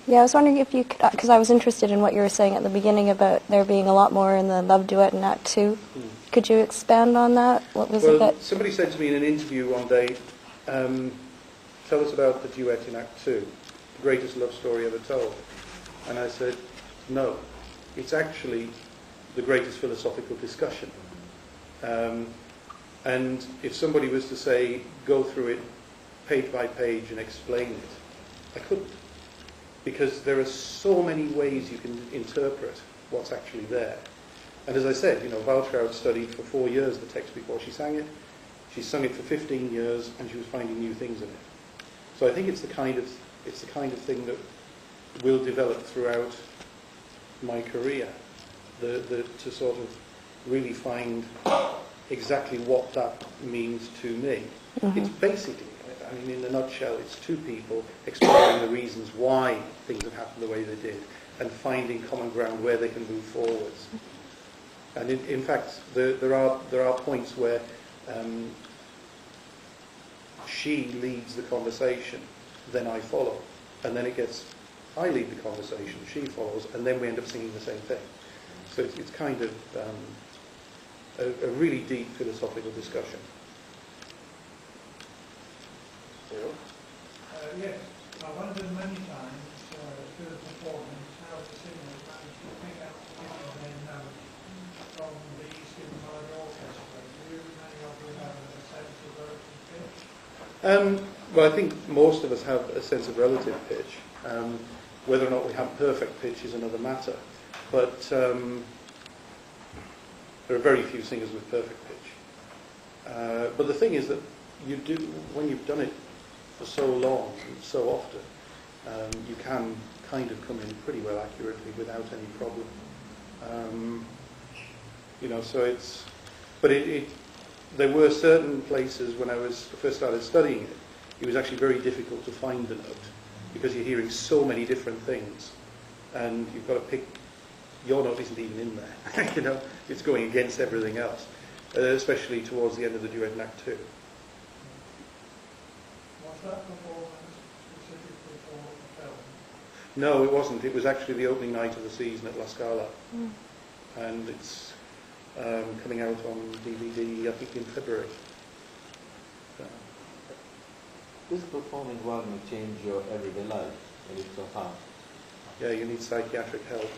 Yeah, I was wondering if you could, because I was interested in what you were saying at the beginning about there being a lot more in the love duet in Act 2. Could you expand on that? What was it that... Somebody said to me in an interview one day, tell us about the duet in Act 2, the greatest love story ever told. And I said, no, it's actually the greatest philosophical discussion. And if somebody was to say, go through it page by page and explain it, I couldn't. Because there are so many ways you can interpret what's actually there. And as I said, Waltraud studied for 4 years the text before she sang it. She sung it for 15 years, and she was finding new things in it. So I think it's the kind of thing that will develop throughout my career, to sort of really find exactly what that means to me. Mm-hmm. It's basically, in a nutshell, it's two people exploring the reasons why things have happened the way they did, and finding common ground where they can move forwards. And in fact, there are points where she leads the conversation, then I follow, and then I lead the conversation, she follows, and then we end up singing the same thing. So it's kind of a really deep philosophical discussion. Yes, I wondered many times through the performance how the singers managed to pick out particular notes from the East Side Orchestra. Do many of you have a sense of relative pitch? Well, I think most of us have a sense of relative pitch. Whether or not we have perfect pitch is another matter. But there are very few singers with perfect pitch. But the thing is that when you've done it for so long, so often, you can kind of come in pretty well accurately without any problem. There were certain places when I first started studying it, it was actually very difficult to find the note, because you're hearing so many different things, and you've got to pick, your note isn't even in there, it's going against everything else, especially towards the end of the duet in Act 2. Was that performance specifically for the film? No, it wasn't. It was actually the opening night of the season at La Scala. And it's coming out on DVD, I think, in February. This performance will change your everyday life, and it's so hard. Yeah, you need psychiatric help.